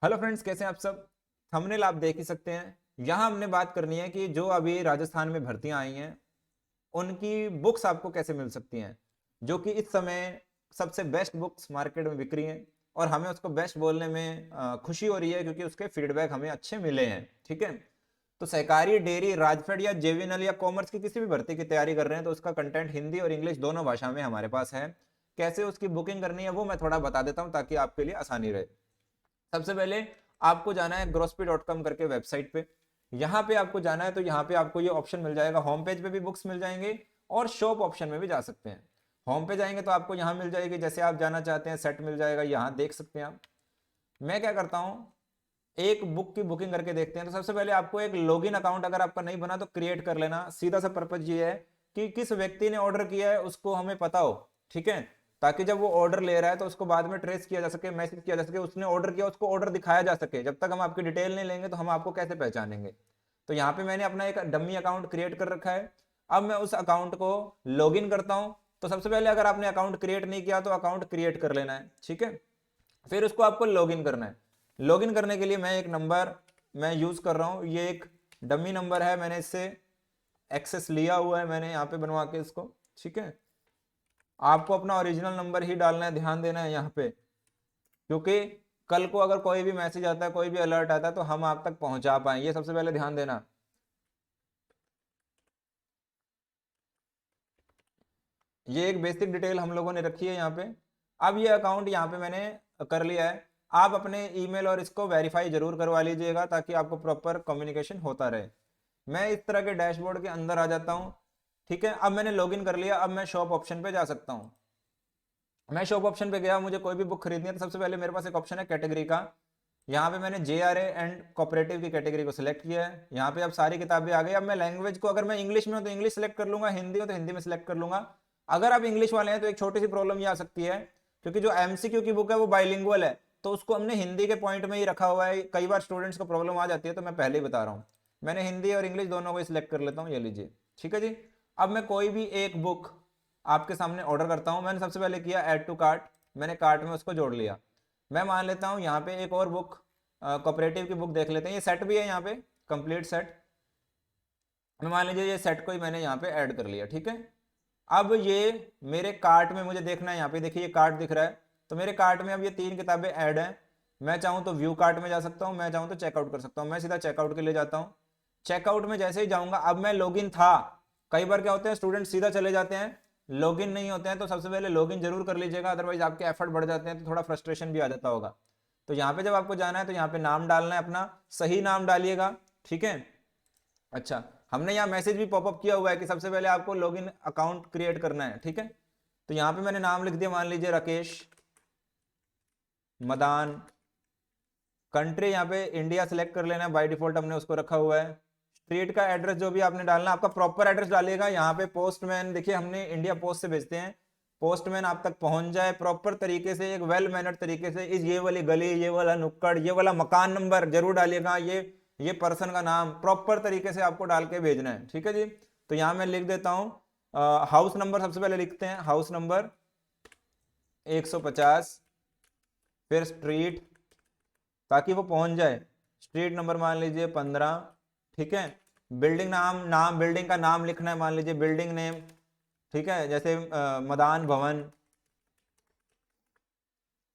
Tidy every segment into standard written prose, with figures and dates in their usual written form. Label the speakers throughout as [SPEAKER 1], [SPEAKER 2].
[SPEAKER 1] Hello friends, कैसे हैं आप सब। थंबनेल आप देख ही सकते हैं। यहाँ हमने बात करनी है कि जो अभी राजस्थान में भर्तियां आई हैं उनकी बुक्स आपको कैसे मिल सकती हैं, जो कि इस समय सबसे बेस्ट बुक्स मार्केट में बिक रही हैं। और हमें उसको बेस्ट बोलने में खुशी हो रही है क्योंकि उसके फीडबैक हमें अच्छे मिले हैं। ठीक है, तो सहकारी, डेयरी, राजफेड या जेवीनल या कॉमर्स की किसी भी भर्ती की तैयारी कर रहे हैं तो उसका कंटेंट हिंदी और इंग्लिश दोनों भाषा में हमारे पास है। कैसे उसकी बुकिंग करनी है वो मैं थोड़ा बता देता हूँ ताकि आपके लिए आसानी रहे। सबसे पहले आपको जाना है ग्रोसपी.com करके वेबसाइट पे। यहाँ पे आपको जाना है तो यहाँ पे आपको ये ऑप्शन मिल जाएगा, होम पेज पे भी बुक्स मिल जाएंगे और शॉप ऑप्शन में भी जा सकते हैं। होम पे जाएंगे तो आपको यहाँ मिल जाएगी, जैसे आप जाना चाहते हैं सेट मिल जाएगा, यहाँ देख सकते हैं आप। मैं क्या करता हूँ, एक बुक की बुकिंग करके देखते हैं। तो सबसे पहले आपको एक लॉगिन अकाउंट अगर आपका नहीं बना तो क्रिएट कर लेना। सीधा सा पर्पज ये है कि किस व्यक्ति ने ऑर्डर किया है उसको हमें पता हो। ठीक है, ताकि जब वो ऑर्डर ले रहा है तो उसको बाद में ट्रेस किया जा सके, मैसेज किया जा सके, उसने ऑर्डर किया, उसको ऑर्डर दिखाया जा सके। जब तक हम आपकी डिटेल नहीं लेंगे तो हम आपको कैसे पहचानेंगे। तो यहाँ पे मैंने अपना एक डमी अकाउंट क्रिएट कर रखा है। अब मैं उस अकाउंट को लॉगिन करता हूँ। तो सबसे पहले अगर आपने अकाउंट क्रिएट नहीं किया तो अकाउंट क्रिएट कर लेना है। ठीक है, फिर उसको आपको लॉगिन करना है। लॉगिन करने के लिए मैं एक नंबर मैं यूज कर रहा हूं, ये एक डमी नंबर है, मैंने इससे एक्सेस लिया हुआ है, मैंने यहाँ पे बनवा के इसको। ठीक है, आपको अपना ओरिजिनल नंबर ही डालना है, ध्यान देना है यहाँ पे, क्योंकि कल को अगर कोई भी मैसेज आता है, कोई भी अलर्ट आता है तो हम आप तक पहुंचा पाए, ये सबसे पहले ध्यान देना। ये एक बेसिक डिटेल हम लोगों ने रखी है यहाँ पे। अब ये अकाउंट यहाँ पे मैंने कर लिया है। आप अपने ईमेल और इसको वेरीफाई जरूर करवा लीजिएगा ताकि आपको प्रॉपर कम्युनिकेशन होता रहे। मैं इस तरह के डैशबोर्ड के अंदर आ जाता हूँ। ठीक है, अब मैंने लॉगिन कर लिया। अब मैं शॉप ऑप्शन पे जा सकता हूँ। मैं शॉप ऑप्शन पे गया, मुझे कोई भी बुक खरीदनी है तो सबसे पहले मेरे पास एक ऑप्शन है कैटेगरी का। यहाँ पे मैंने JRA एंड कोऑपरेटिव की कैटेगरी को सिलेक्ट किया है। यहाँ पे अब सारी किताबें आ गई। अब मैं लैंग्वेज को, अगर मैं इंग्लिश में हूँ तो इंग्लिश सेलेक्ट कर लूंगा, हिंदी हो तो हिंदी में सेलेक्ट कर लूंगा। अगर आप इंग्लिश वाले हैं तो एक छोटी सी प्रॉब्लम ये आ सकती है, क्योंकि जो MCQ की बुक है वो बाइलिंगुअल है, तो उसको हमने हिंदी के पॉइंट में ही रखा हुआ है। कई बार स्टूडेंट्स को प्रॉब्लम आ जाती है, तो मैं पहले ही बता रहा हूँ। मैंने हिंदी और इंग्लिश दोनों को सिलेक्ट कर लेता हूँ, ये लीजिए। ठीक है जी, अब मैं कोई भी एक बुक आपके सामने ऑर्डर करता हूँ। मैंने सबसे पहले किया ऐड टू कार्ट, मैंने कार्ट में उसको जोड़ लिया। मैं मान लेता हूँ यहाँ पे एक और बुक, कोऑपरेटिव की बुक देख लेते हैं। ये सेट भी है यहाँ पे, कंप्लीट सेट। मैं मान लीजिए ये सेट को ही मैंने यहाँ पे ऐड कर लिया। ठीक है, अब ये मेरे कार्ट में मुझे देखना है, यहाँ पे देखिए ये कार्ट दिख रहा है, तो मेरे कार्ट में अब ये 3 किताबें ऐड हैं। मैं चाहूँ तो व्यू कार्ट में जा सकता हूँ, मैं चाहूँ तो चेकआउट कर सकता हूँ। मैं सीधा चेकआउट के लिए जाता हूँ। चेकआउट में जैसे ही जाऊंगा, अब मैं लॉगिन था। कई बार क्या होता है, स्टूडेंट सीधा चले जाते हैं, लॉगिन नहीं होते हैं। तो सबसे पहले लॉगिन जरूर कर लीजिएगा, अदरवाइज आपके एफर्ट बढ़ जाते हैं तो थोड़ा फ्रस्ट्रेशन भी आ जाता होगा। तो यहाँ पे जब आपको जाना है तो यहाँ पे नाम डालना है, अपना सही नाम डालिएगा। ठीक है, अच्छा, हमने यहाँ मैसेज भी पॉपअप किया हुआ है कि सबसे पहले आपको लॉगिन अकाउंट क्रिएट करना है। ठीक है, तो यहाँ पे मैंने नाम लिख दिया, मान लीजिए राकेश मदान। कंट्री यहाँ पे इंडिया सेलेक्ट कर लेना है, बाय डिफॉल्ट हमने उसको रखा हुआ है। स्ट्रीट का एड्रेस जो भी आपने डालना, आपका प्रॉपर एड्रेस डालिएगा। यहाँ पे पोस्टमैन, देखिए हमने इंडिया पोस्ट से भेजते हैं, पोस्टमैन आप तक पहुंच जाए प्रॉपर तरीके से, एक वेल मैनर्ड तरीके से। इस ये वाली गली, ये वाला नुक्कड़, ये वाला मकान नंबर जरूर डालिएगा। ये पर्सन का नाम प्रॉपर तरीके से आपको डाल के भेजना है। ठीक है जी, तो यहाँ मैं लिख देता हूँ हाउस नंबर, सबसे पहले लिखते हैं हाउस नंबर 150, फिर स्ट्रीट, ताकि वो पहुंच जाए। स्ट्रीट नंबर मान लीजिए 15। ठीक है, बिल्डिंग नाम बिल्डिंग का नाम लिखना है, मान लीजिए बिल्डिंग नेम। ठीक है, जैसे मदान भवन,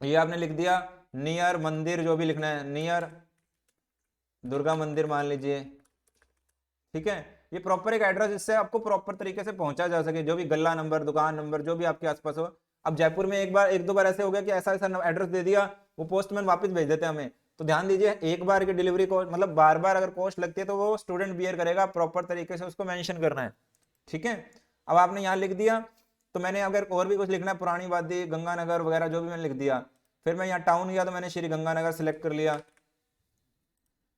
[SPEAKER 1] ये आपने लिख दिया। नियर मंदिर जो भी लिखना है, नियर दुर्गा मंदिर मान लीजिए। ठीक है, ये प्रॉपर एक एड्रेस जिससे आपको प्रॉपर तरीके से पहुंचा जा सके, जो भी गल्ला नंबर, दुकान नंबर जो भी आपके आसपास हो। अब जयपुर में एक दो बार ऐसे हो गया कि ऐसा ऐसा एड्रेस दे दिया, वो पोस्टमैन वापस भेज देते हैं हमें। तो ध्यान दीजिए, एक बार की डिलीवरी को मतलब बार बार अगर कॉस्ट लगती है तो वो स्टूडेंट बियर करेगा, प्रॉपर तरीके से उसको मेंशन करना है। ठीक है, अब आपने यहाँ लिख दिया। तो मैंने अगर और भी कुछ लिखना है, पुरानी वादी, गंगानगर वगैरह जो भी मैंने लिख दिया। फिर मैं यहाँ टाउन गया तो मैंने श्री गंगानगर सेलेक्ट कर लिया।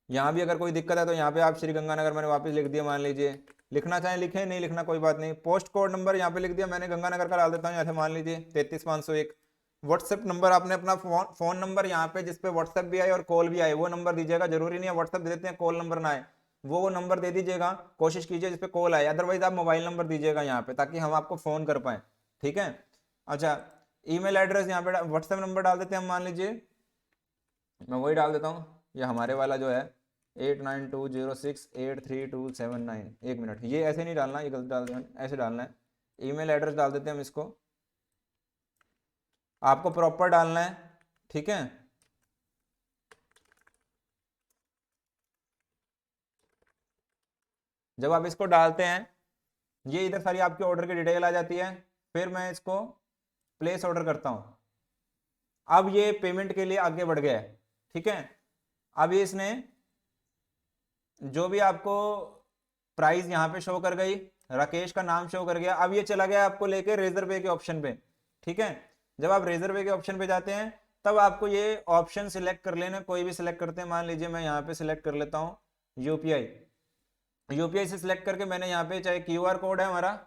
[SPEAKER 1] यहाँ भी अगर कोई दिक्कत है तो यहाँ पे आप श्री गंगानगर मैंने वापस लिख दिया, मान लीजिए। लिखना चाहें लिखें, नहीं लिखना कोई बात नहीं। पोस्ट कोड नंबर यहाँ पे लिख दिया मैंने, गंगानगर का डाल देता हूँ, यहाँ मान लीजिए 33501। व्हाट्सएप नंबर आपने अपना फोन नंबर यहाँ पे जिसपे व्हाट्सएप भी आए और कॉल भी आए वो नंबर दीजिएगा। जरूरी नहीं है व्हाट्सएप दे देते हैं कॉल नंबर ना आए, वो नंबर दे दीजिएगा। कोशिश कीजिए जिसपे कॉल आए, अदरवाइज आप मोबाइल नंबर दीजिएगा यहाँ पे ताकि हम आपको फोन कर पाए। ठीक है, अच्छा, ईमेल एड्रेस यहाँ पे व्हाट्सएप नंबर डाल देते हैं हम, मान लीजिए मैं वही डाल देता हूँ, ये हमारे वाला जो है 8920683279। एक मिनट, ये ऐसे नहीं डालना, ये गलत डाल दिया, ऐसे डालना है। ईमेल एड्रेस डाल देते हैं हम इसको, आपको प्रॉपर डालना है, ठीक है। जब आप इसको डालते हैं, ये इधर सारी आपकी ऑर्डर की डिटेल आ जाती है। फिर मैं इसको प्लेस ऑर्डर करता हूँ। अब ये पेमेंट के लिए आगे बढ़ गया है, ठीक है। अब ये इसने जो भी आपको प्राइस यहाँ पे शो कर गई, राकेश का नाम शो कर गया। अब ये चला गया आपको लेके रेजर पे के ऑप्शन पे, ठीक है। जब आप रेजर पे के ऑप्शन पे जाते हैं, तब आपको ये ऑप्शन सिलेक्ट कर लेना, कोई भी सिलेक्ट करते हैं। मान लीजिए मैं यहाँ पे सिलेक्ट कर लेता हूँ यूपीआई। यूपीआई से सिलेक्ट करके मैंने यहाँ पे, चाहे क्यूआर कोड है हमारा,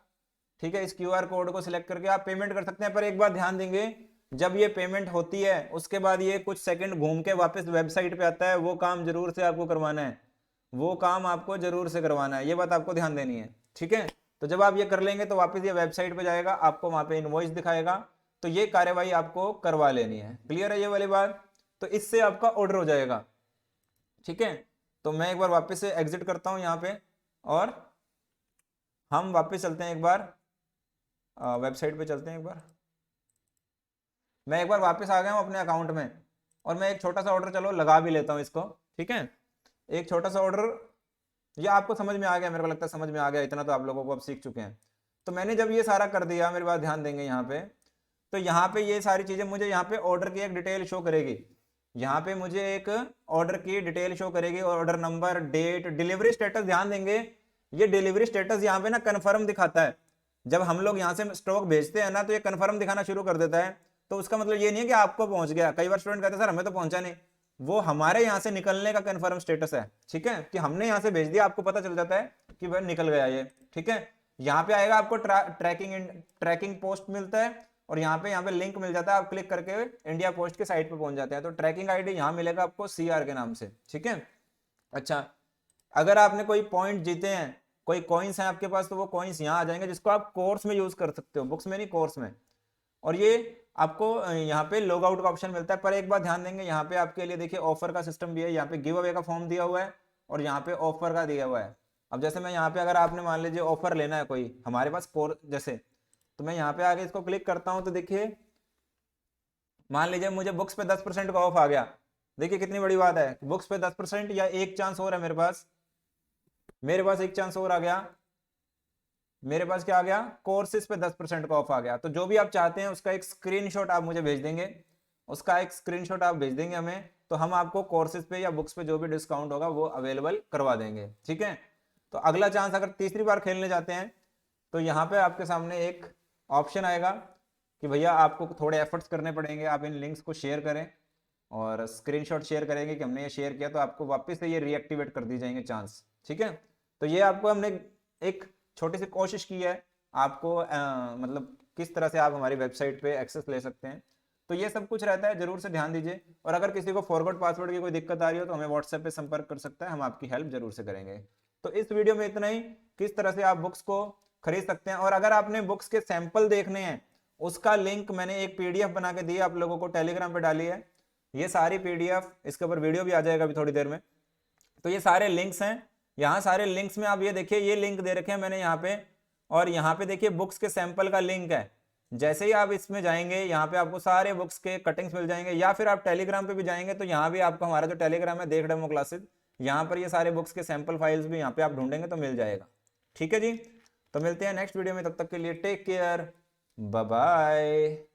[SPEAKER 1] ठीक है, इस क्यूआर कोड को सिलेक्ट करके आप पेमेंट कर सकते हैं। पर एक बात ध्यान देंगे, जब ये पेमेंट होती है उसके बाद ये कुछ सेकंड घूम के वापस वेबसाइट पे आता है, वो काम जरूर से आपको करवाना है, वो काम आपको जरूर से करवाना है, ये बात आपको ध्यान देनी है, ठीक है। तो जब आप ये कर लेंगे तो वापस ये वेबसाइट पे जाएगा, आपको वहां पे इनवॉइस दिखाएगा, तो ये कार्यवाही आपको करवा लेनी है। क्लियर है ये वाली बात? तो इससे आपका ऑर्डर हो जाएगा, ठीक है। तो मैं एक बार वापस से एग्जिट करता हूं यहाँ पे, और हम वापस चलते हैं एक बार वेबसाइट पे चलते हैं एक बार। मैं एक बार वापस आ गया हूँ अपने अकाउंट में, और मैं एक छोटा सा ऑर्डर चलो लगा भी लेता हूँ इसको, ठीक है। एक छोटा सा ऑर्डर, ये आपको समझ में आ गया, मेरे को लगता है समझ में आ गया, इतना तो आप लोगों को अब सीख चुके हैं। तो मैंने जब ये सारा कर दिया, मेरी बात ध्यान देंगे यहाँ पे, तो यहाँ पे ये सारी चीजें मुझे यहाँ पे ऑर्डर की एक डिटेल शो करेगी। यहाँ पे मुझे एक ऑर्डर की डिटेल शो करेगी, order number, date, delivery status. ध्यान देंगे, ये डिलीवरी स्टेटस यहाँ पे ना कन्फर्म दिखाता है। जब हम लोग यहाँ से स्टॉक भेजते हैं ना, तो ये कन्फर्म दिखाना शुरू कर देता है। तो उसका मतलब ये नहीं है कि आपको पहुंच गया। कई बार स्टूडेंट कहते हैं सर हमें तो पहुंचा नहीं, वो हमारे यहाँ से निकलने का कन्फर्म स्टेटस है, ठीक है, कि हमने यहाँ से भेज दिया, आपको पता चल जाता है कि वह निकल गया ये, ठीक है। यहाँ पे आएगा आपको ट्रैकिंग पोस्ट मिलता है, और यहाँ पे लिंक मिल जाता है, आप क्लिक करके इंडिया पोस्ट के साइट पे पहुंच जाते हैं। तो ट्रैकिंग आईडी यहाँ मिलेगा आपको CR के नाम से, ठीक है। अच्छा, अगर आपने कोई पॉइंट जीते हैं, कोई कॉइन्स हैं आपके पास, तो वो कॉइन्स यहाँ आ जाएंगे, जिसको आप कोर्स में यूज कर सकते हो, बुक्स में नहीं, कोर्स में। और ये आपको यहाँ पे लॉग आउट का ऑप्शन मिलता है। पर एक बात ध्यान देंगे, यहाँ पे आपके लिए देखिए ऑफर का सिस्टम भी है, यहाँ पे गिव अवे का फॉर्म दिया हुआ है, और यहाँ पे ऑफर का दिया हुआ है। अब जैसे मैं यहाँ पे, अगर आपने मान लीजिए ऑफर लेना है कोई हमारे पास कोर्स जैसे, तो मैं यहाँ पे आगे इसको क्लिक करता हूँ, तो देखिए मान लीजिए मुझे बुक्स पे 10% का ऑफ आ गया। देखिए कितनी बड़ी बात है, बुक्स पे 10%, या एक चांस और है मेरे पास एक चांस और आ गया। मेरे पास क्या आ गया, कोर्सेज पे 10% का ऑफ आ गया। तो जो भी आप चाहते हैं उसका एक स्क्रीनशॉट आप मुझे भेज देंगे, हमें, तो हम आपको कोर्सेज पे या बुक्स पे जो भी डिस्काउंट होगा वो अवेलेबल करवा देंगे, ठीक है। तो अगला चांस, अगर तीसरी बार खेलने जाते हैं, तो यहाँ पे आपके सामने एक ऑप्शन आएगा कि भैया आपको थोड़े एफर्ट्स करने पड़ेंगे, आप इन लिंक्स को शेयर करें और स्क्रीनशॉट शेयर करेंगे कि हमने ये शेयर किया, तो आपको वापस से ये रीएक्टिवेट कर दी जाएंगे चांस, ठीक है। तो ये आपको हमने एक छोटी सी कोशिश की है, आपको मतलब किस तरह से आप हमारी वेबसाइट पे एक्सेस ले सकते हैं। तो ये सब कुछ रहता है, जरूर से ध्यान दीजिए। और अगर किसी को फॉरवर्ड पासवर्ड की कोई दिक्कत आ रही हो, तो हमें व्हाट्सएप पे संपर्क कर सकता है, हम आपकी हेल्प जरूर से करेंगे। तो इस वीडियो में इतना ही, किस तरह से आप बुक्स को खरीद सकते हैं। और अगर आपने बुक्स के सैंपल देखने हैं, उसका लिंक मैंने एक PDF बना के दी आप लोगों को, टेलीग्राम पे डाली है। ये सारी PDF, इसके ऊपर वीडियो भी आ जाएगा अभी थोड़ी देर में। तो ये सारे लिंक्स हैं, यहाँ सारे लिंक्स में आप ये देखिए, ये लिंक दे रखे हैं मैंने यहाँ पे, और यहाँ पे देखिए बुक्स के सैंपल का लिंक है। जैसे ही आप इसमें जाएंगे, यहाँ पे आपको सारे बुक्स के कटिंग्स मिल जाएंगे, या फिर आप टेलीग्राम पे भी जाएंगे, तो यहाँ भी आपको हमारा जो टेलीग्राम है, देख डेमो क्लासेस, यहाँ पर ये सारे बुक्स के सैंपल फाइल्स भी यहाँ पे आप ढूंढेंगे तो मिल जाएगा, ठीक है जी। तो मिलते हैं नेक्स्ट वीडियो में, तब तक के लिए टेक केयर, बाय बाय।